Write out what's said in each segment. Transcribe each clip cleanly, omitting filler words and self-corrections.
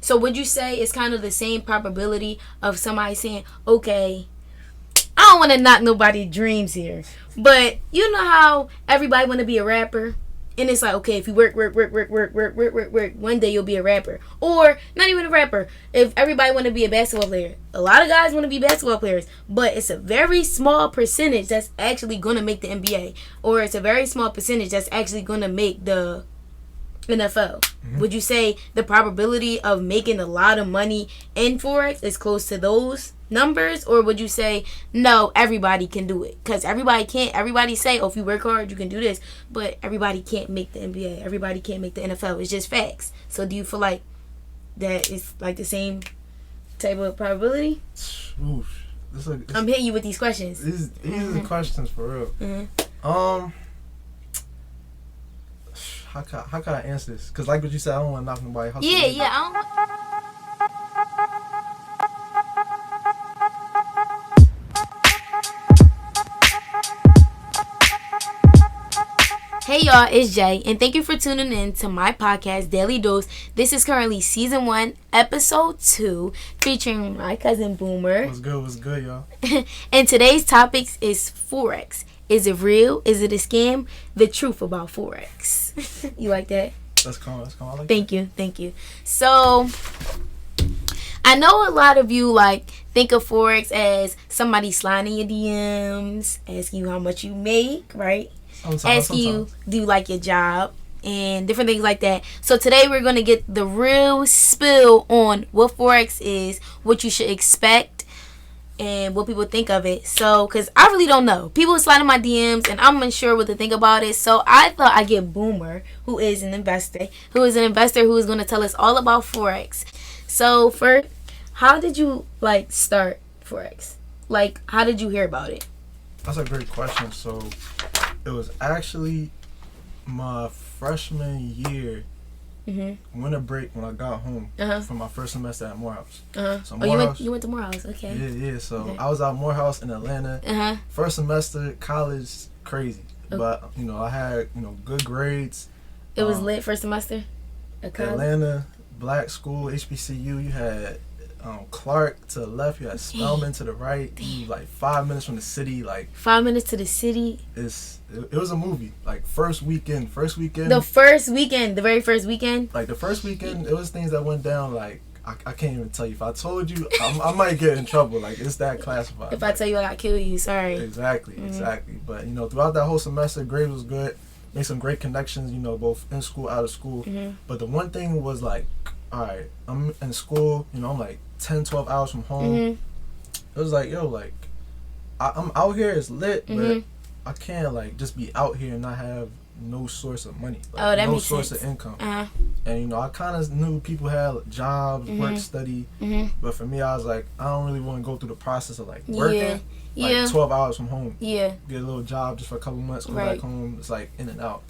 So would you say it's kind of the same probability of somebody saying, okay, I don't want to knock nobody's dreams here, but you know how everybody want to be a rapper? And it's like, okay, if you work, one day you'll be a rapper. Or, not even a rapper. If everybody want to be a basketball player. A lot of guys want to be basketball players. But it's a very small percentage that's actually going to make the NBA. Or it's a very small percentage that's actually going to make the NFL. Mm-hmm. Would you say the probability of making a lot of money in Forex is close to those numbers? Or would you say, no, everybody can do it? Because everybody can't. Everybody say, oh, if you work hard, you can do this. But everybody can't make the NBA. Everybody can't make the NFL. It's just facts. So do you feel like that it's like the same type of probability? Oof. I'm hitting you with these questions. These are the questions for real. Mm-hmm. How can I answer this? Because like what you said, I don't want to knock nobody hustle. Yeah. Hey y'all, it's Jay, and thank you for tuning in to my podcast, Daily Dose. This is currently Season 1, Episode 2, featuring my cousin Boomer. What's good, y'all? And today's topic is Forex. Is it real? Is it a scam? The truth about Forex. You like that? That's calm. I like Thank you. So, I know a lot of you think of Forex as somebody sliding your DMs, asking you how much you make, right? Asking you do your job and different things like that. So today we're going to get the real spill on what Forex is, what you should expect, and what people think of it. So, because I really don't know. People are sliding my DMs and I'm unsure what to think about it. So I thought I'd get Boomer, who is an investor who is going to tell us all about Forex. So first, how did you start Forex? How did you hear about it? That's a great question. So it was actually my freshman year, winter break, when I got home from my first semester at Morehouse. So Morehouse, you went to Morehouse, okay. Yeah. So I was at Morehouse in Atlanta. First semester, college, crazy. Okay. But, I had, good grades. It was lit first semester at college? Atlanta, black school, HBCU. You had Clark to the left, you had Spelman to the right. You 5 minutes from the city. 5 minutes to the city. It was a movie. First weekend. The very first weekend. The first weekend, it was things that went down. I can't even tell you. If I told you, I might get in trouble. It's that classified. If I tell you, I gotta kill you. Sorry. Exactly. But throughout that whole semester, grades was good. Made some great connections. Both in school, out of school. But the one thing was all right, I'm in school, I'm 10, 12 hours from home. It was I'm out here, it's lit, but I can't just be out here and not have no source of money. That no makes source sense. of income. And I kind of knew people had jobs, work, study, but for me, I was I don't really want to go through the process of working. 12 hours from home. Yeah. Get a little job just for a couple months, go back home. It's in and out.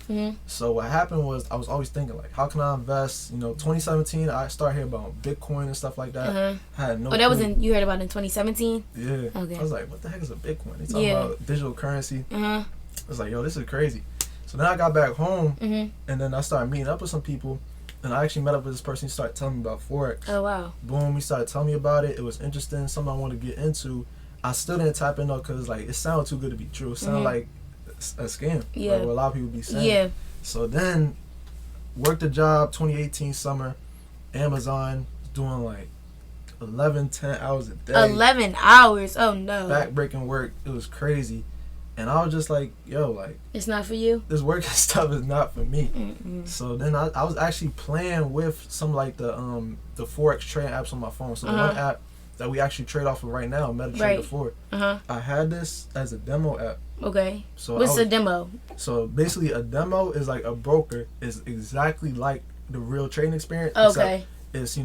So what happened was I was always thinking how can I invest? 2017 I started hearing about Bitcoin and stuff like that. I had no clue. You heard about it in 2017? Yeah. Okay. I was what the heck is a Bitcoin? They talking about digital currency. I was this is crazy. So then I got back home and then I started meeting up with some people. And I actually met up with this person. He started telling me about Forex. Oh wow. Boom, he started telling me about it. It was interesting, something I wanted to get into. I still didn't tap in though because it sounded too good to be true. It sounded like a scam. Yeah. What a lot of people be saying. Yeah. So then, worked a job 2018 summer, Amazon, doing 11, 10 hours a day. 11 hours? Oh no. Back-breaking work. It was crazy. And I was just it's not for you? This working stuff is not for me. So then I was actually playing with some the Forex trading apps on my phone. So the one app that we actually trade off of right now, MetaTrader 4. I had this as a demo app. Okay. So what's a demo? So basically a demo is a broker. Is exactly like the real trading experience. Okay. It's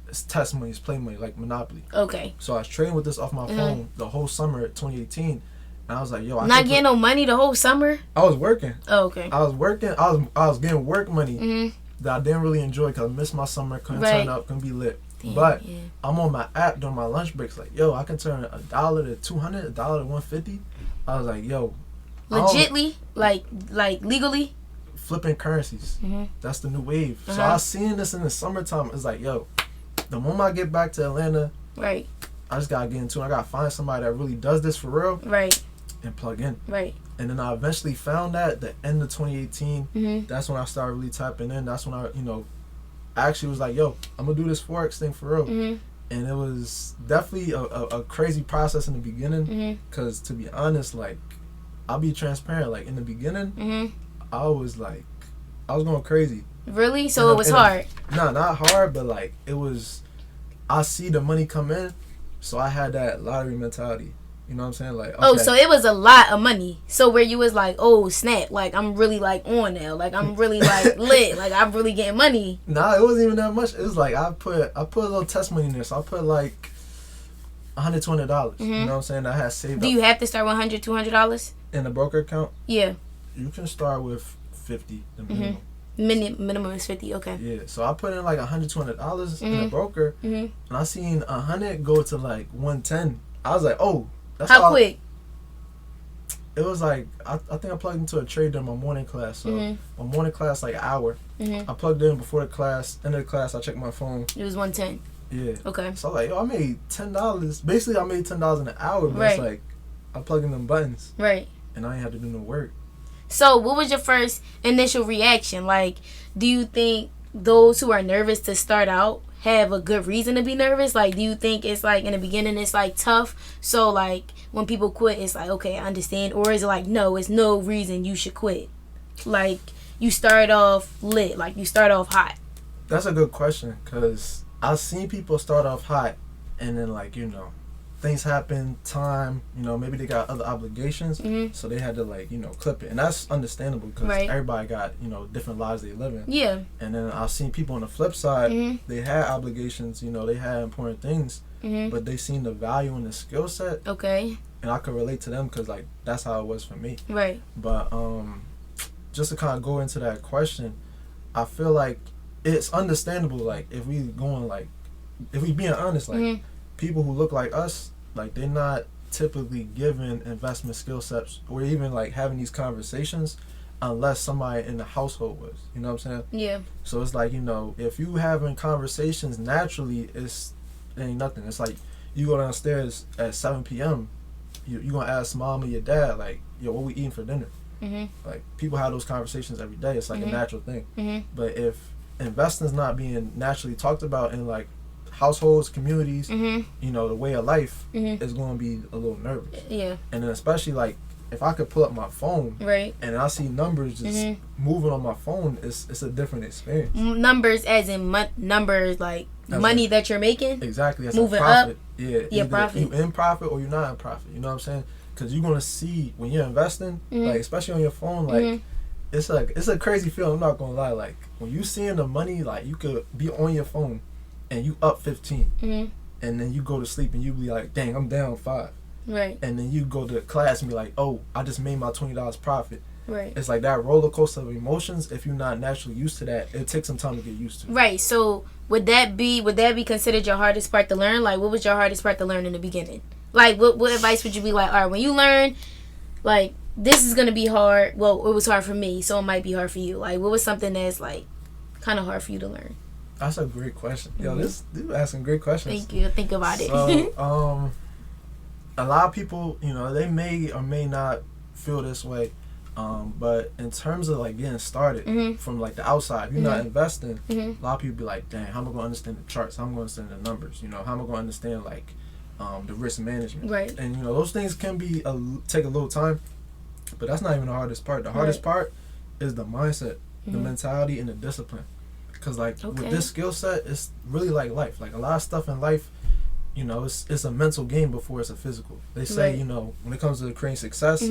it's test money, it's play money, like Monopoly. Okay. So I was trading with this off my phone the whole summer of 2018. And I was I not getting no money the whole summer? I was working. Oh, okay. I was working. I was getting work money that I didn't really enjoy because I missed my summer. Couldn't turn up. Couldn't be lit. Damn, but I'm on my app during my lunch breaks. I can turn $1 to $200, $1 to $150. I was yo. Legitly, legally. Flipping currencies. That's the new wave. So I was seeing this in the summertime. It's The moment I get back to Atlanta, right, I just gotta get into it. I gotta find somebody that really does this for real, right, and plug in, right. And then I eventually found that at the end of 2018. Mm-hmm. That's when I started really tapping in. That's when I actually was like, yo, I'm gonna do this Forex thing for real. Mm-hmm. And it was definitely a crazy process in the beginning, because to be honest, like, I'll be transparent, like in the beginning, I was going crazy. Really? So it was hard? No, not hard, but like it was, I see the money come in, so I had that lottery mentality. You know what I'm saying? Like, okay. Oh, so it was a lot of money. So where you was like, oh snap, like I'm really like on now, like I'm really like lit, like I'm really getting money. Nah, it wasn't even that much. It was like I put a little test money in there, so I put like $100, $200. You know what I'm saying? I had saved. Do you have to start with $100, $200 in the broker account? Yeah. You can start with 50, the minimum. Minimum is 50. Okay. Yeah, so I put in like $100, $200 in the broker, and I seen 100 go to like 110. I was like, oh. That's how quick? It was like, I think I plugged into a trade during my morning class. So my morning class, like an hour. I plugged in before the class. End of the class, I checked my phone. It was 110. Yeah. Okay. So I was like, yo, I made $10. Basically, I made $10 in an hour. But it's like, I plugged in them buttons. Right. And I ain't had to do no work. So what was your first initial reaction? Like, do you think those who are nervous to start out have a good reason to be nervous? Like, do you think it's like in the beginning it's like tough, so like when people quit it's like, okay, I understand? Or is it like, no, it's no reason you should quit, like you start off lit, like you start off hot? That's a good question, because I've seen people start off hot and then, like, things happen, time, maybe they got other obligations, so they had to, like, clip it. And that's understandable, because everybody got, different lives they live in. Yeah. And then I've seen people on the flip side, they had obligations, they had important things, but they seen the value in the skill set. Okay. And I could relate to them, because, like, that's how it was for me. Right. But just to kind of go into that question, I feel like it's understandable, like, if we being honest, like, people who look like us, like, they're not typically given investment skill sets or even like having these conversations unless somebody in the household was. You know what I'm saying? Yeah. So it's like, if you having conversations naturally, it ain't nothing. It's like you go downstairs at 7 p.m. You gonna ask mom or your dad, like, yo, what we eating for dinner? Like, people have those conversations every day. It's like a natural thing. But if investing's not being naturally talked about in like households, communities, the way of life is going to be a little nervous. Yeah. And then especially like if I could pull up my phone, and I see numbers just moving on my phone, it's a different experience. Numbers as in numbers like that's money that you're making. Exactly. That's moving a profit. up. Yeah. Yeah, profit. You in profit or you're not in profit. You know what I'm saying? Because you're going to see when you're investing, like especially on your phone, like it's a crazy feeling. I'm not going to lie. Like when you seeing the money, like you could be on your phone and you up 15, and then you go to sleep and you be like, dang, I'm down 5. Right. And then you go to class and be like, oh, I just made my $20 profit. Right. It's like that roller coaster of emotions. If you're not naturally used to that, it takes some time to get used to. Right. So would that be considered your hardest part to learn? Like, what was your hardest part to learn in the beginning? Like, what advice would you be like, all right, when you learn, like, this is gonna be hard. Well, it was hard for me, so it might be hard for you. Like, what was something that's like kind of hard for you to learn? That's a great question. Yo, this dude asking great questions. Thank you. Think about it. So, a lot of people, they may or may not feel this way, but in terms of like getting started from like the outside, if you're not investing, a lot of people be like, dang, how am I going to understand the charts? How am I going to understand the numbers? How am I going to understand like the risk management? Right. And those things can be take a little time, but that's not even the hardest part. The hardest part is the mindset, the mentality, and the discipline. Because like with this skill set, it's really like life. Like a lot of stuff in life, it's a mental game before it's a physical. They say, when it comes to creating success,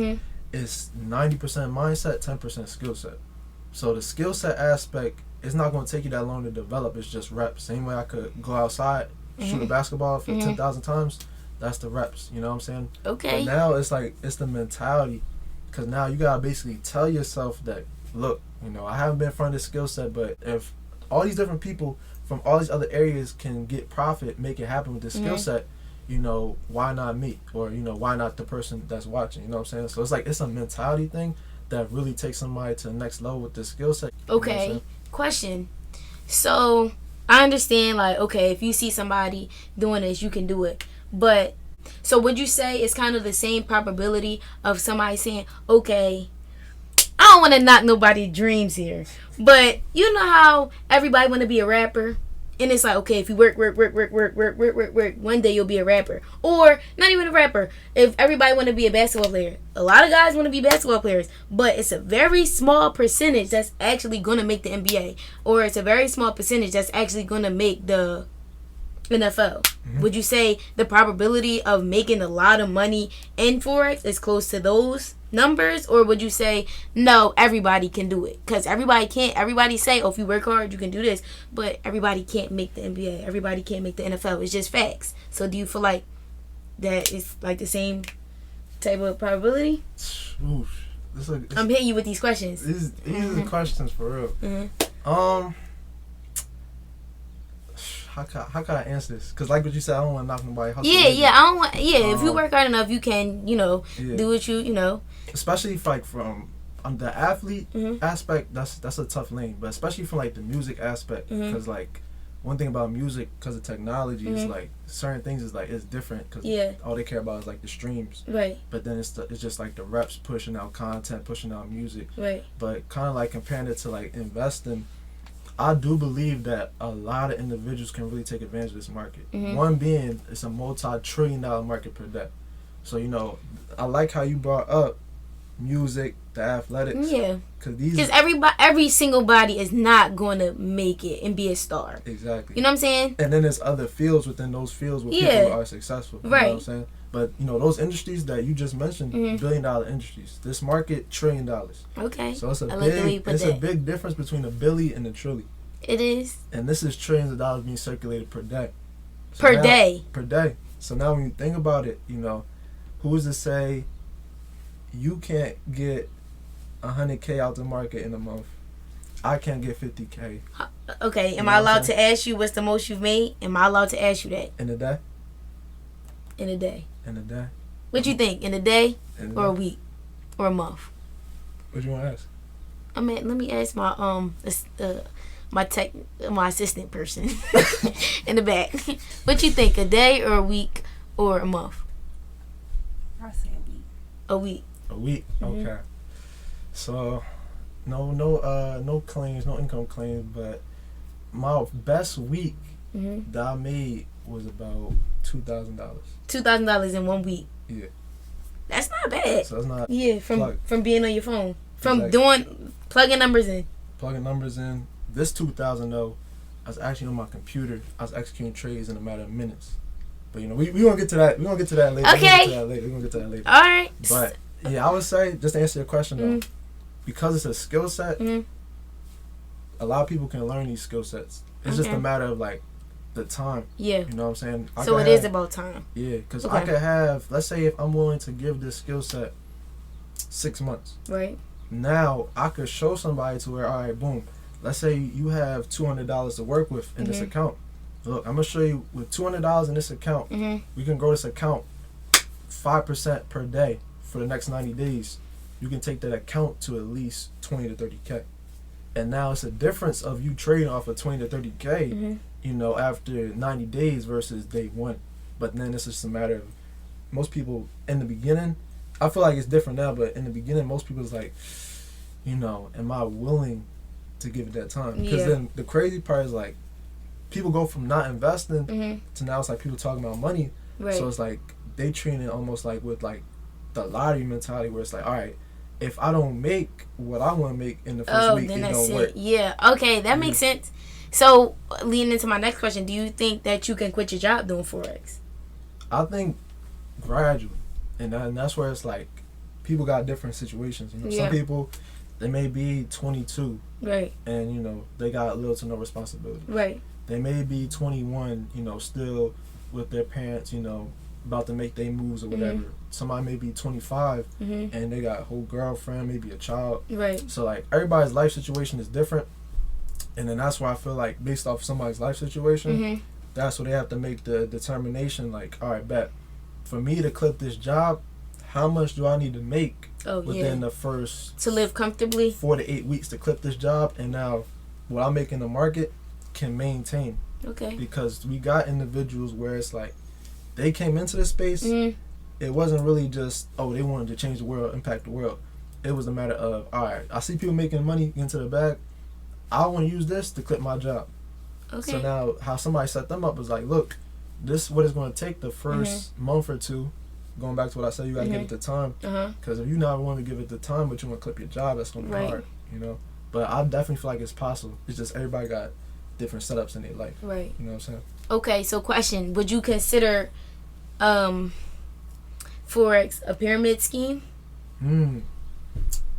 it's 90% mindset, 10% skill set. So the skill set aspect is not going to take you that long to develop. It's just reps. Same way I could go outside, shoot a basketball for 10,000 times. That's the reps. You know what I'm saying? Okay. But now it's like, it's the mentality. Because now you got to basically tell yourself that, look, I haven't been in front of this skill set, but if all these different people from all these other areas can get profit, make it happen with this skill set, why not me? Or, why not the person that's watching? You know what I'm saying? So it's like, it's a mentality thing that really takes somebody to the next level with this skill set. Okay. Question. So I understand, like, okay, if you see somebody doing this, you can do it. But, so would you say it's kind of the same probability of somebody saying, okay, I don't want to knock nobody's dreams here, but you know how everybody want to be a rapper? And it's like, okay, if you work, one day you'll be a rapper. Or, not even a rapper. If everybody want to be a basketball player. A lot of guys want to be basketball players. But it's a very small percentage that's actually going to make the NBA. Or it's a very small percentage that's actually going to make the NFL. Mm-hmm. Would you say the probability of making a lot of money in Forex is close to those numbers? Or would you say, no, everybody can do it? Because everybody can't. Everybody say, oh, if you work hard, you can do this. But everybody can't make the NBA. Everybody can't make the NFL. It's just facts. So do you feel like that is like the same type of probability? Oof. I'm hitting you with these questions. These are the questions for real. Mm-hmm. How can I answer this? Because like what you said, I don't want to knock nobody hustle. Yeah, I don't want. Yeah, if you work hard enough, you can, do what you know. Especially if, like, from the athlete aspect, that's a tough lane. But especially from like the music aspect, because like one thing about music, because of technology, is like certain things is like it's different. Because all they care about is like the streams. Right. But then it's just like the reps pushing out content, pushing out music. Right. But kind of like comparing it to like investing. I do believe that a lot of individuals can really take advantage of this market. One being, it's a multi-trillion-dollar market per day. So, I like how you brought up music, the athletics. Yeah. Because every single body is not going to make it and be a star. Exactly. You know what I'm saying? And then there's other fields within those fields where people are successful. You know what I'm saying? But, those industries that you just mentioned, billion-dollar industries. This market, $1 trillion. Okay. So it's a big difference between a billy and a trilly. It is. And this is trillions of dollars being circulated per day. So per day. So now when you think about it, who's to say you can't get 100K out the market in a month? I can't get 50K. Okay, am I allowed to ask you what's the most you've made? Am I allowed to ask you that? In a day? In a day. In a day. What you think? In a day or a week or a month? What you want to ask? I mean, let me ask my my assistant person in the back. What you think? A day or a week or a month? I say a week. A week. A week. Okay. So, no claims, no income claims, but my best week that I made was about $2,000. $2,000 in 1 week. Yeah. That's not bad. So that's not. Yeah, from being on your phone, from plugging numbers in. Plugging numbers in. This 2,000 though, I was actually on my computer. I was executing trades in a matter of minutes. But we gonna get to that. We gonna get to that later. Okay. We gonna get to that later. All right. But yeah, I would say, just to answer your question though, because it's a skill set, a lot of people can learn these skill sets. It's just a matter of like the time. Yeah. You know what I'm saying? So it is about time. Yeah, because I could have, let's say if I'm willing to give this skill set 6 months. Right. Now I could show somebody to where, all right, boom. Let's say you have $200 to work with in this account. Look, I'm gonna show you with $200 in this account, we can grow this account 5% per day for the next 90 days. You can take that account to at least 20 to 30K. And now it's a difference of you trading off of 20 to 30K, after 90 days versus day one. But then it's just a matter of most people in the beginning. I feel like it's different now, but in the beginning, most people's like, am I willing to give it that time? Because then the crazy part is like, people go from not investing to now it's like people talking about money. Right. So it's like they treat it almost like with like the lottery mentality, where it's like, all right, if I don't make what I want to make in the first week, then it don't work. Yeah. Okay, that makes sense. So leading into my next question, do you think that you can quit your job doing Forex? I think gradually, and that's where it's like people got different situations. Some people, they may be 22, right, and they got little to no responsibility. Right. They may be 21, still with their parents, about to make their moves or whatever. Somebody may be 25 and they got a whole girlfriend, maybe a child. Right. So like everybody's life situation is different, and then that's why I feel like based off somebody's life situation, that's where they have to make the determination. Like, all right, bet for me to clip this job, how much do I need to make within the first to live comfortably 4 to 8 weeks to clip this job, and now what I make in the market, can maintain. Okay. Because we got individuals where it's like they came into the space. Mm-hmm. It wasn't really just they wanted to change the world, impact the world. It was a matter of, all right, I see people making money into the bag. I want to use this to clip my job. Okay. So now how somebody set them up was like, look, this is what it's going to take the first month or two. Going back to what I said, you got to give it the time. Because if you not want to give it the time, but you want to clip your job, that's going to be hard, you know. But I definitely feel like it's possible. It's just everybody got different setups in their life. Right. You know what I'm saying? Okay, so question. Would you consider Forex a pyramid scheme?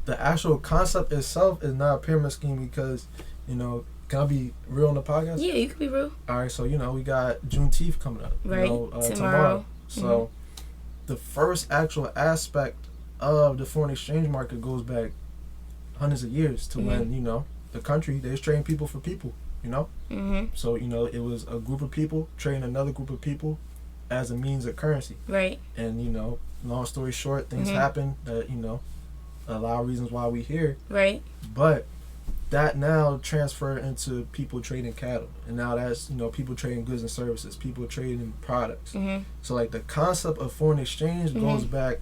The actual concept itself is not a pyramid scheme because, you know, can I be real on the podcast? Yeah, you can be real. All right, so, you know, we got Juneteenth coming up. Right, you know, tomorrow. So the first actual aspect of the foreign exchange market goes back hundreds of years to when, you know, the country, they was trading people for people, you know? So, you know, it was a group of people trading another group of people as a means of currency. Right. And, you know, long story short, things happen that, you know, a lot of reasons why we here. Right. But that now transferred into people trading cattle. And now that's, you know, people trading goods and services, people trading products. So, like, the concept of foreign exchange goes back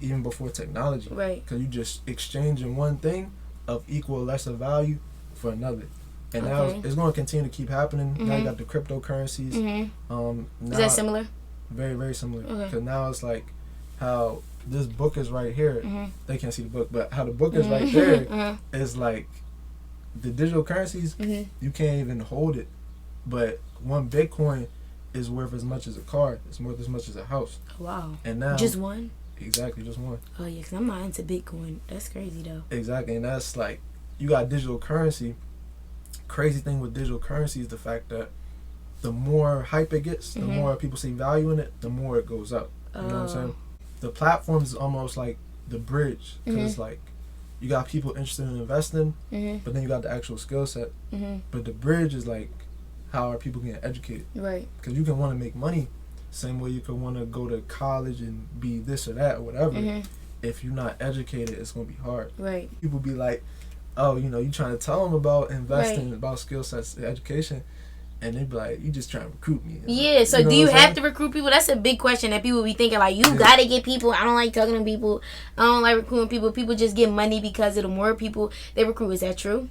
even before technology. Right. Because you just exchanging one thing of equal or lesser value for another. And now it's going to continue to keep happening. Now you got the cryptocurrencies. Now, is that similar? Very, very similar. Because now it's like how this book is right here. They can't see the book, but how the book is right there is like the digital currencies, you can't even hold it. But one Bitcoin is worth as much as a car. It's worth as much as a house. Wow. And now just one? Exactly, just one. Oh, yeah, because I'm not into Bitcoin. That's crazy, though. Exactly, and that's like, you got digital currency. Crazy thing with digital currency is the fact that the more hype it gets, the more people see value in it, the more it goes up. You know what I'm saying? The platform is almost like the bridge, because like you got people interested in investing, but then you got the actual skill set. But the bridge is like, how are people getting educated? Right. Because you can want to make money, same way you could want to go to college and be this or that or whatever. If you're not educated, it's gonna be hard. Right. People be like, oh, you know, you trying to tell them about investing, about skill sets, education, and they be like, you just trying to recruit me. Yeah, so do you have to recruit people? That's a big question that people be thinking, like, you gotta get people. I don't like talking to people. I don't like recruiting people. People just get money because of the more people they recruit. Is that true?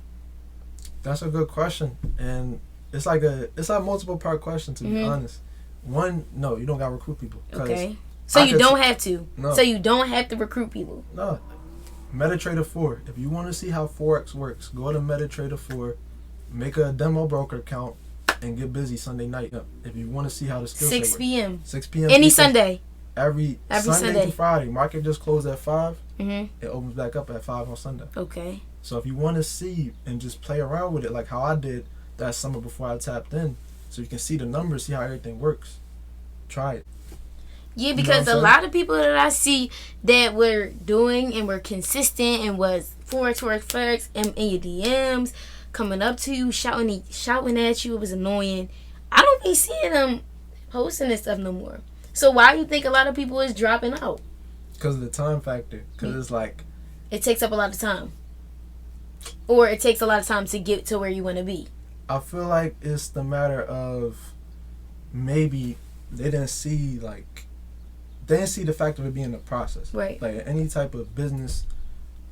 That's a good question, and it's like a multiple part question, to be honest. One, no, you don't gotta recruit people. Okay. So you don't have to. No. So you don't have to recruit people. No. MetaTrader 4. If you want to see how Forex works, go to MetaTrader 4, make a demo broker account, and get busy Sunday night. If you want to see how the skill set works. 6 p.m. 6 p.m. Any Sunday. Every Sunday to Friday. Market just closed at 5. It opens back up at 5 on Sunday. Okay. So if you want to see and just play around with it like how I did that summer before I tapped in, so you can see the numbers, see how everything works, try it. Yeah, because a lot of people that I see that were doing and were consistent and was Forex and in your DMs, coming up to you, shouting at you, it was annoying. I don't be seeing them posting this stuff no more. So why do you think a lot of people is dropping out? Because of the time factor. Because it's like, it takes up a lot of time. Or it takes a lot of time to get to where you want to be. I feel like it's the matter of maybe they didn't see the fact of it being a process. Right. Like any type of business,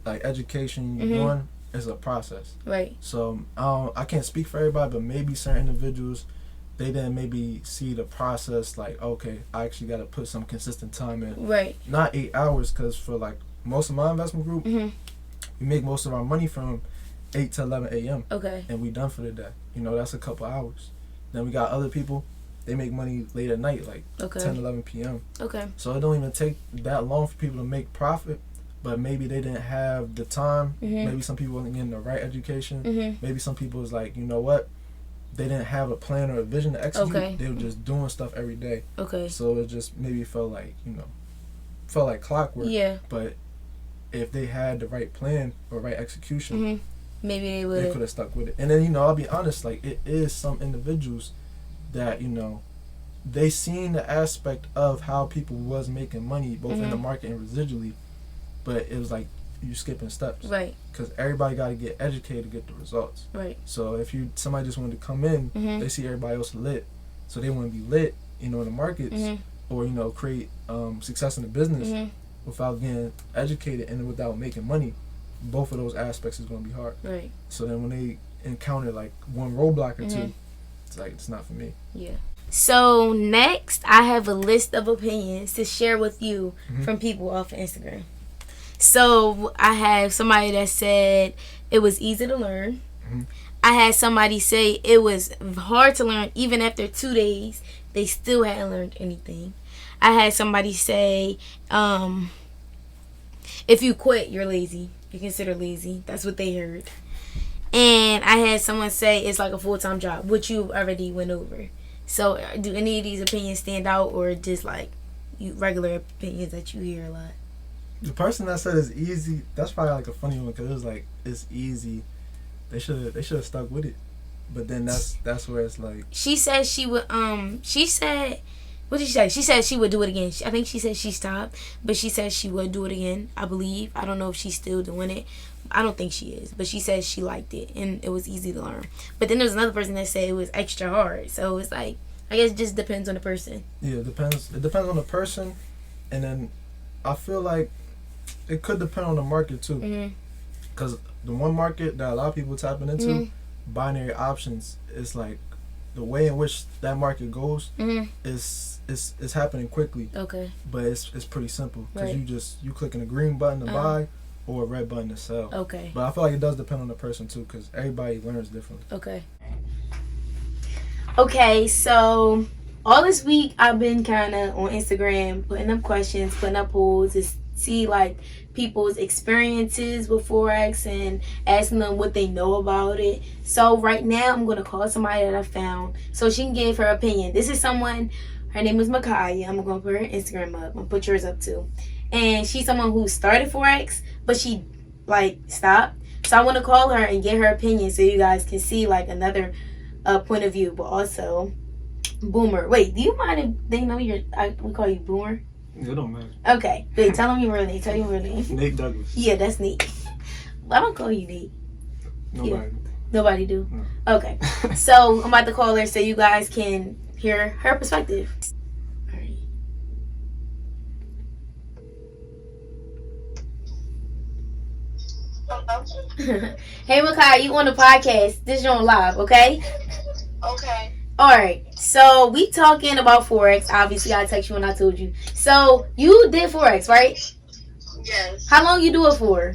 like education you're doing, is a process. Right. So I can't speak for everybody, but maybe certain individuals, they didn't maybe see the process like, okay, I actually got to put some consistent time in. Right. Not 8 hours, because for like most of my investment group, we make most of our money from 8 to 11 a.m. Okay. And we done for the day. You know, that's a couple hours. Then we got other people, they make money late at night, like 10, 11 p.m. Okay. So it don't even take that long for people to make profit, but maybe they didn't have the time. Maybe some people wasn't getting the right education. Maybe some people was like, you know what? They didn't have a plan or a vision to execute. Okay. They were just doing stuff every day. Okay. So it just maybe felt like clockwork. Yeah. But if they had the right plan or right execution, maybe they would. They could have stuck with it. And then, you know, I'll be honest, like, it is some individuals that, you know, they seen the aspect of how people was making money both in the market and residually, but it was like you skipping steps. Right. Because everybody got to get educated to get the results. Right. So if somebody just wanted to come in, they see everybody else lit, so they want to be lit, in the markets, or create success in the business without getting educated and without making money. Both of those aspects is going to be hard. Right. So then when they encounter like one roadblock or two, it's like, it's not for me. Yeah. So next, I have a list of opinions to share with you from people off of Instagram. So I have somebody that said it was easy to learn. I had somebody say it was hard to learn. Even after 2 days, they still hadn't learned anything. I had somebody say, if you quit, you're lazy. You're considered lazy. That's what they heard. And I had someone say it's like a full-time job, which you already went over. So do any of these opinions stand out, or just like regular opinions that you hear a lot? The person that said it's easy, that's probably like a funny one, because it was like, it's easy. They should have stuck with it. But then that's where it's like, she said she would she said, what did she say? She said she would do it again. I think she said she stopped, but she said she would do it again, I believe. I don't know if she's still doing it. I don't think she is, but she said she liked it and it was easy to learn. But then there's another person that said it was extra hard. So it's like, I guess it just depends on the person. Yeah, it depends on the person. And then I feel like it could depend on the market too. Because the one market that a lot of people tapping into, binary options, is like the way in which that market goes is happening quickly. Okay. But it's pretty simple, because you clicking a green button to buy or a red button to sell. Okay. But I feel like it does depend on the person too, because everybody learns differently. Okay. Okay, so all this week I've been kind of on Instagram putting up questions, putting up polls to see like people's experiences with Forex and asking them what they know about it. So right now I'm going to call somebody that I found so she can give her opinion. This is someone, her name is Makaya. I'm going to put her Instagram up. I'm going to put yours up too. And she's someone who started Forex, but she like stopped. So I want to call her and get her opinion so you guys can see like another point of view. But also, Boomer. Wait, do you mind if they know we call you Boomer? It don't matter. Okay. Wait, tell them your real name. Tell your real name. Nate Douglas. Yeah, that's Nate. I don't call you Nate. Nobody. Yeah. Nobody do? No. Okay. So I'm about to call her so you guys can hear her perspective. Alright. Hello? Hey, Makai, you on the podcast. This is on live, okay? Okay. Alright. So we talking about Forex. Obviously, I text you when I told you. So you did Forex, right? Yes. How long you do it for?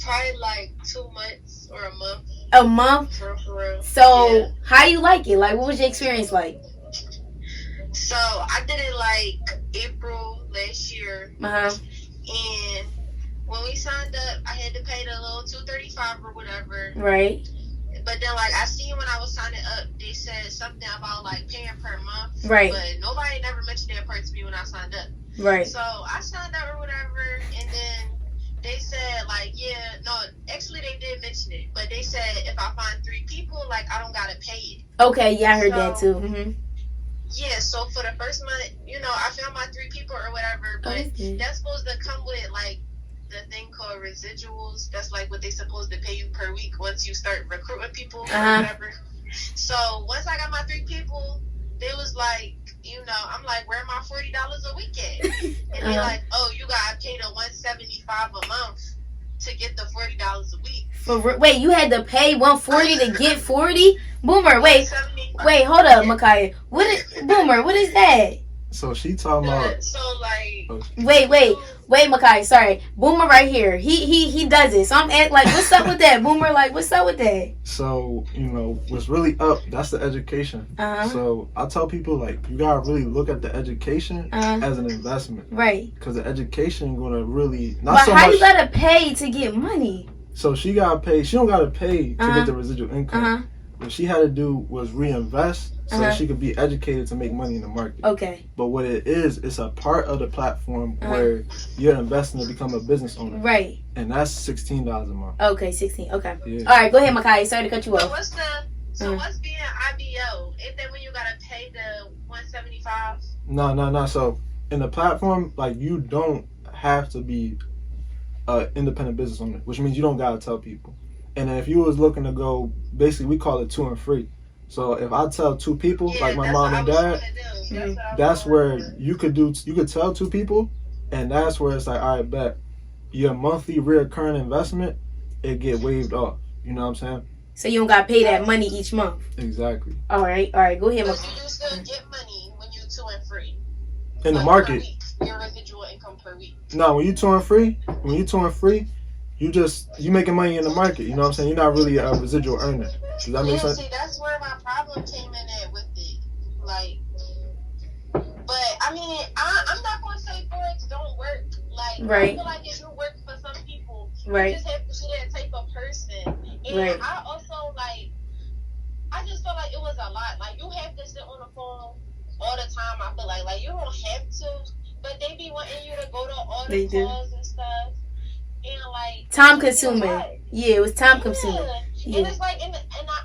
Probably like 2 months or a month. A month? For real. So Yeah. how you like it? Like, what was your experience like? So I did it like April last year. Uh-huh. And when we signed up, I had to pay the little $235 or whatever. Right. But then, like, I seen when I was signing up, they said something about, like, paying per month. Right. But nobody never mentioned that part to me when I signed up. Right. So I signed up or whatever, and then they said, like, yeah, no, actually they did mention it. But they said if I find 3 people, like, I don't got to pay it. Okay, yeah, I heard that too. Mm-hmm. Yeah, so for the first month, I found my 3 people or whatever. But that's supposed to come with, like, the thing called residuals. That's like what they supposed to pay you per week once you start recruiting people or whatever. So once I got my 3 people, they was like, I'm like, where my $40 a week at? And they're like, oh, you gotta pay the $175 a month to get the $40 a week. Wait, you had to pay $140 to get 40? Boomer, wait, hold up, Makaya. Boomer, what is that? So she talking about. So like. Wait, Makai. Sorry, Boomer right here. He does it. So I'm like, what's up with that, Boomer? Like, what's up with that? So what's really up? That's the education. So I tell people like you gotta really look at the education as an investment, right? Because the education gonna really not. But so how much, you gotta pay to get money? So she gotta pay. She don't gotta pay to get the residual income. What she had to do was reinvest so that she could be educated to make money in the market. Okay. But what it is, it's a part of the platform where you're investing to become a business owner. Right. And that's $16 a month. Okay, 16. Okay. Yeah. All right, go ahead, Makai. Sorry to cut you off. What's being IBO? Ain't that when you gotta pay the $175? No. So in the platform, like you don't have to be independent business owner, which means you don't gotta tell people. And then if you was looking to go, basically we call it 2 and free. So if I tell 2 people, like my mom and dad, that's where you could tell 2 people, and that's where it's like, all right, bet your monthly reoccurring investment, it get waived off. You know what I'm saying? So you don't got to pay that money each month. Exactly. All right, go ahead. But you still get money when you 2 and free. In the market. Your residual income per week. No, when you 2 and free, you making money in the market. You know what I'm saying? You're not really a residual earner. Does that make sense? See, that's where my problem came in at with it. Like, but I mean, I'm not gonna say Forex don't work. Like, right. I feel like it do work for some people. Right. You just have to be that type of person. And right. I also I just felt like it was a lot. Like, you have to sit on the phone all the time. I feel like you don't have to, but they be wanting you to go to all the calls and stuff. And like, time consuming. Yeah, it was time consuming. Yeah. And it's like, and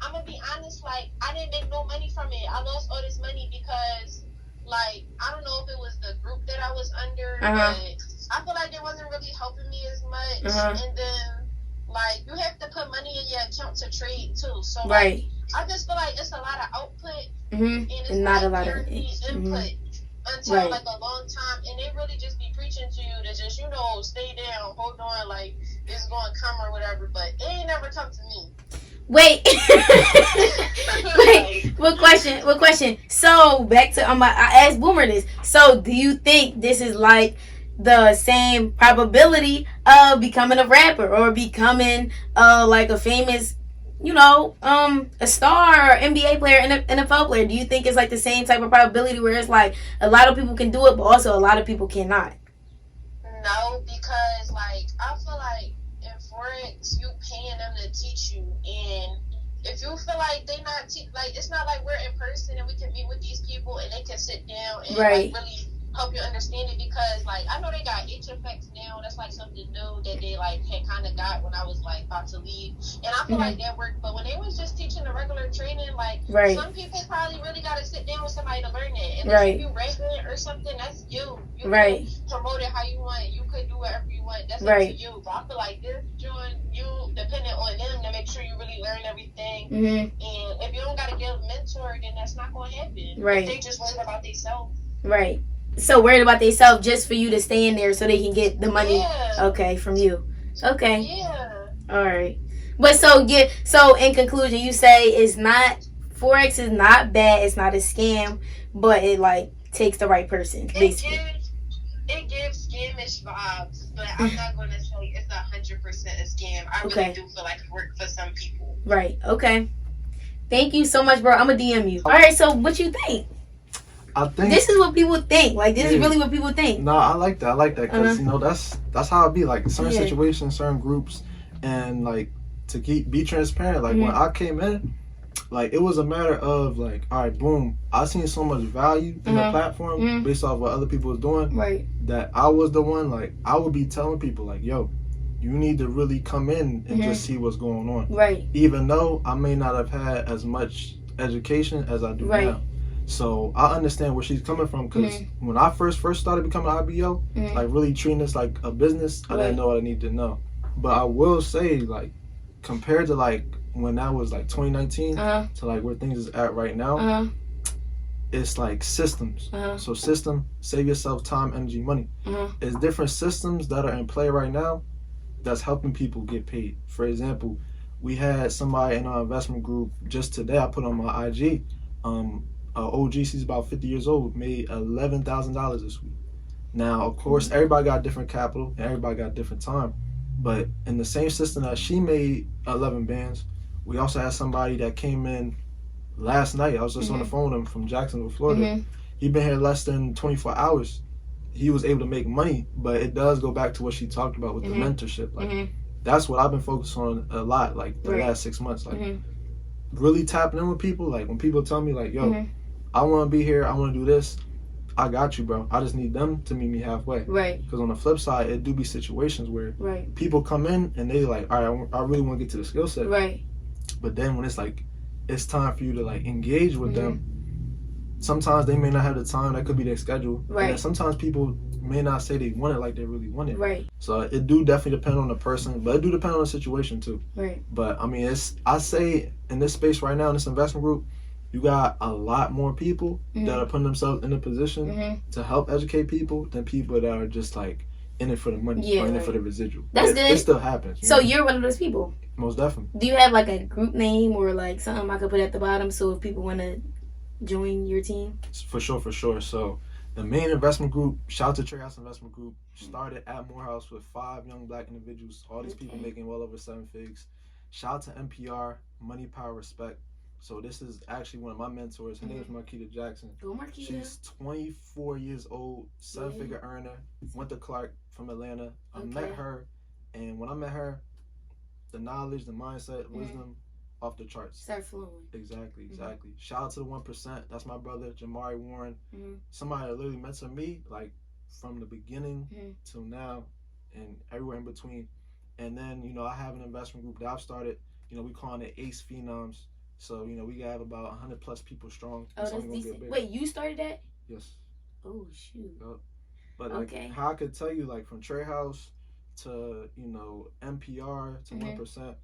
I'm gonna be honest, like, I didn't make no money from it. I lost all this money because, like, I don't know if it was the group that I was under, but I feel like they wasn't really helping me as much. And then, like, you have to put money in your account to trade too. So like, I just feel like it's a lot of output and it's not like a lot of input. Until like a long time, and they really just be preaching to you to just, stay down, hold on, like it's going to come or whatever, but it ain't never come to me. Wait, what question? So back to I asked Boomer this. So do you think this is like the same probability of becoming a rapper or becoming like a famous, a star or NBA player and NFL player? Do you think it's like the same type of probability where it's like a lot of people can do it, but also a lot of people cannot? No, because like I feel like in Forex, you paying them to teach you, and if you feel like they not like, it's not like we're in person and we can meet with these people and they can sit down and like really help you understand it, because like I know they got HFX now. That's like something new that they like had kind of got when I was like about to leave, and I feel like that worked. But when they was just teaching the regular training, like some people probably really got to sit down with somebody to learn it. And if you ranking or something, that's you. You can promote it how you want. You could do whatever you want. That's up to you. But I feel like this joint, you dependent on them to make sure you really learn everything. And if you don't got to get a mentor, then that's not going to happen. If they just worried about themselves. So worried about themselves just for you to stay in there so they can get the money, from you. Okay. Yeah. All right. But so in conclusion, you say Forex is not bad. It's not a scam, but it like takes the right person, basically. It gives scamish vibes, but I'm not going to say it's 100% a scam. I really do feel like it worked for some people. Right. Okay. Thank you so much, bro. I'm going to DM you. All right. So what you think? I think this is what people think. Like, this is really what people think. No, I like that. Because that's how it be. Like, certain situations, certain groups, and like to be transparent. Like when I came in, like it was a matter of like, all right, boom. I seen so much value in the platform based off what other people was doing. That I was the one. Like I would be telling people like, yo, you need to really come in and just see what's going on. Even though I may not have had as much education as I do now. So I understand where she's coming from, because when I first started becoming an IBO, like really treating this like a business, I didn't know what I needed to know. But I will say, like, compared to like when that was like 2019 to like where things is at right now, it's like systems. So system, save yourself time, energy, money. It's different systems that are in play right now that's helping people get paid. For example, we had somebody in our investment group just today, I put on my IG, OG, she's about 50 years old, made $11,000 this week. Now, of course, everybody got different capital and everybody got different time. But in the same system that she made 11 bands, we also had somebody that came in last night. I was just on the phone with him from Jacksonville, Florida. He'd been here less than 24 hours. He was able to make money, but it does go back to what she talked about with the mentorship. Like that's what I've been focused on a lot, like the last 6 months. Like really tapping in with people. Like when people tell me like, yo, I want to be here, I want to do this, I got you, bro. I just need them to meet me halfway. Because on the flip side, it do be situations where people come in and they like, all right, I really want to get to the skill set. But then when it's like, it's time for you to like engage with them, sometimes they may not have the time. That could be their schedule. Right. And sometimes people may not say they want it like they really want it. Right. So it do definitely depend on the person, but it do depend on the situation too. Right. But I mean, I say in this space right now, in this investment group, you got a lot more people that are putting themselves in a position to help educate people than people that are just like in it for the money or in it for the residual. That's good. It still happens. So you're one of those people. Most definitely. Do you have like a group name or like something I could put at the bottom so if people want to join your team? For sure. So the main investment group, shout out to Tradehouse Investment Group, started at Morehouse with 5 young black individuals. All these people making well over 7 figures. Shout out to NPR, Money, Power, Respect. So this is actually one of my mentors. Her name is Marquita Jackson. Go Marquita. She's 24 years old, 7-figure earner. Went to Clark from Atlanta. I met her, and when I met her, the knowledge, the mindset, wisdom, off the charts. Start flowing. Exactly. Shout out to the 1%. That's my brother, Jamari Warren. Somebody that literally mentored me, like from the beginning till now, and everywhere in between. And then, I have an investment group that I've started. We calling it Ace Phenoms. So, we have about 100 plus people strong. Oh, that's decent. Wait, you started that? Yes. Oh, shoot. Yep. But how I could tell you, like from Tradehouse to, NPR to 1%,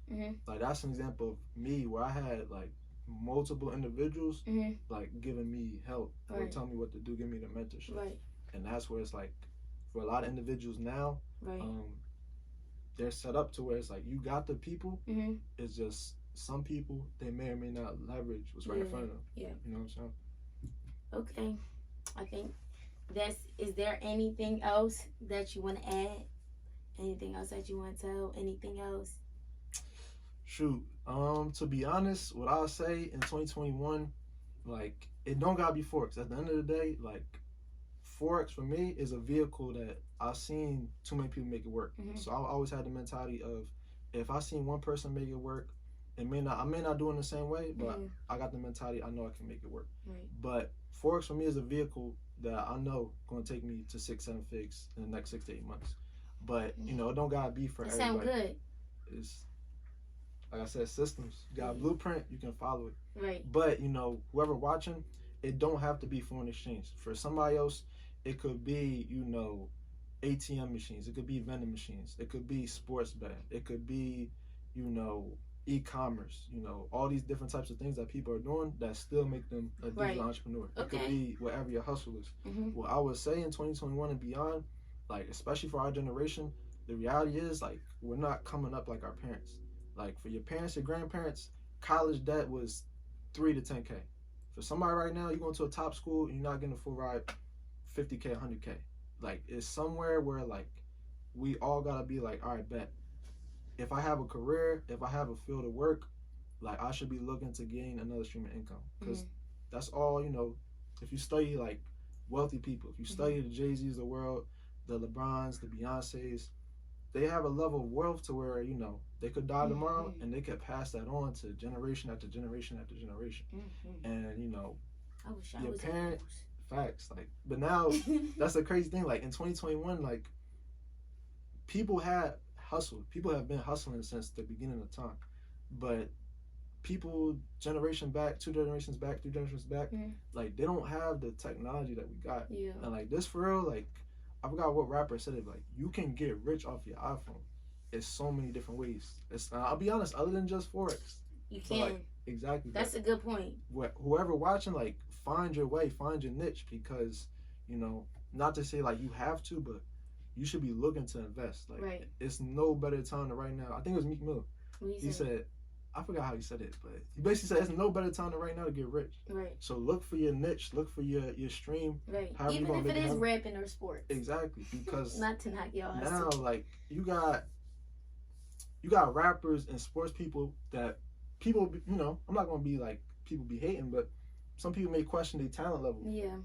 like that's an example of me where I had like multiple individuals like giving me help or telling me what to do, give me the mentorship. Right. And that's where it's like for a lot of individuals now, they're set up to where it's like you got the people, it's just some people, they may or may not leverage what's right in front of them. Yeah. You know what I'm saying? Okay. I think is there anything else that you want to add? Anything else that you want to tell? Anything else? Shoot. To be honest, what I'll say in 2021, like, it don't gotta be Forex. At the end of the day, like, Forex for me is a vehicle that I've seen too many people make it work. So I always had the mentality of if I seen one person make it work, I may not do it in the same way, but I got the mentality I know I can make it work. Right. But Forex for me is a vehicle that I know going to take me to 6-7 figs in the next 6 to 8 months. But it don't gotta be for everybody. Sound good. It's like I said, systems. You got a blueprint, you can follow it. Right. But whoever watching, it don't have to be foreign exchange. For somebody else, it could be ATM machines. It could be vending machines. It could be sports betting. It could be e-commerce, all these different types of things that people are doing that still make them a digital entrepreneur. It could be whatever your hustle is. What I would say in 2021 and beyond, like especially for our generation, the reality is like we're not coming up like our parents. Like for your parents, your grandparents, college debt was $3 to $10K. For somebody right now, you're going to a top school and you're not getting a full ride, $50K, $100K. Like it's somewhere where like we all gotta be like, all right, bet. If I have a career, if I have a field of work, like I should be looking to gain another stream of income. Because that's all, if you study like wealthy people, if you study the Jay-Z's of the world, the LeBrons, the Beyoncés, they have a level of wealth to where, they could die tomorrow and they could pass that on to generation after generation after generation. And, your parents, facts, like, but now that's the crazy thing. Like in 2021, like people had hustle. People have been hustling since the beginning of time, but people generation back, 2 generations back, 3 generations back, like they don't have the technology that we got. Yeah. And like this for real, like I forgot what rapper said it. Like you can get rich off your iPhone. It's so many different ways. I'll be honest, other than just Forex. You can. Like, exactly. That's a good point. Whoever watching, like find your way, find your niche, because not to say like you have to, but you should be looking to invest. Like it's no better time than right now. I think it was Meek Mill. He said, I forgot how he said it, but he basically said it's no better time than right now to get rich. Right. So look for your niche, look for your stream. Right. Even if it is rapping or sports. Exactly. Because not to knock y'all now, like you got rappers and sports people that people, I'm not gonna be like people be hating, but some people may question their talent level. Yeah.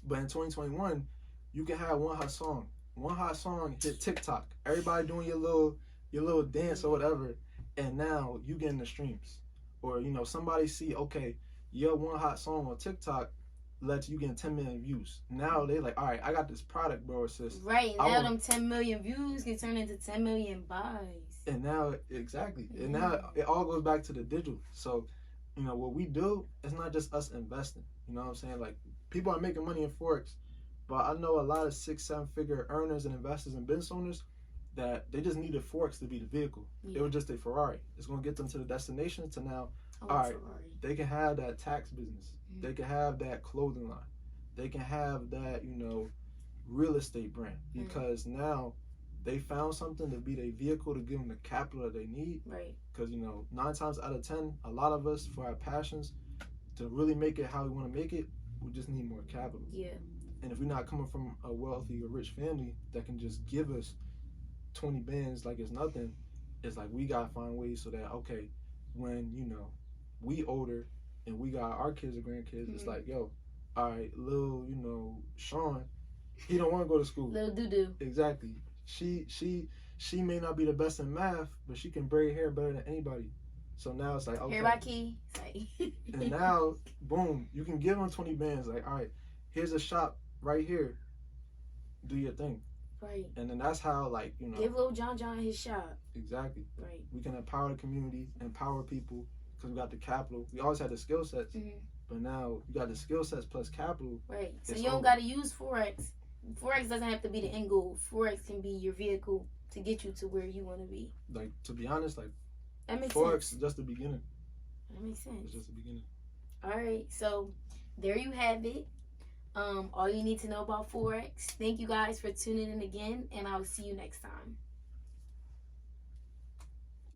But in 2021, you can have one hot song hit TikTok. Everybody doing your little dance or whatever, and now you getting the streams. Or somebody see, okay, your one hot song on TikTok lets you get 10 million views. Now they like, all right, I got this product, bro, sis. Right. Now them 10 million views can turn into 10 million buys. And now exactly. And now it all goes back to the digital. So, what we do, it's not just us investing. You know what I'm saying? Like people are making money in Forex, but I know a lot of 6-7 figure earners and investors and business owners that they just needed Forex to be the vehicle. It was just a Ferrari. It's going to get them to the destination to now, all right, Ferrari. They can have that tax business. They can have that clothing line. They can have that, you know, real estate brand, because now they found something to be their vehicle to give them the capital that they need. Right. Because, you know, 9 times out of 10, a lot of us, for our passions, to really make it how we want to make it, we just need more capital. Yeah. And if we're not coming from a wealthy or rich family that can just give us 20 bands like it's nothing, it's like we got to find ways so that, okay, when, you know, we older and we got our kids or grandkids, it's like, yo, all right, little, you know, Sean, he don't want to go to school. Little doo-doo. Exactly. She may not be the best in math, but she can braid hair better than anybody. So now it's like, okay. Hair by key. And now, boom, you can give them 20 bands. Like, all right, here's a shop right here. Do your thing. Right. And then that's how, like, you know. Give little John his shop. Exactly. Right. We can empower the community, empower people, because we got the capital. We always had the skill sets. But now you got the skill sets plus capital. Right. So you don't got to use Forex. Forex doesn't have to be the end goal. Forex can be your vehicle to get you to where you want to be. Like, to be honest, like, that makes Forex sense. is just the beginning. That makes sense. It's just the beginning. All right. So there you have it. All you need to know about Forex. Thank you guys for tuning in again, and I'll see you next time.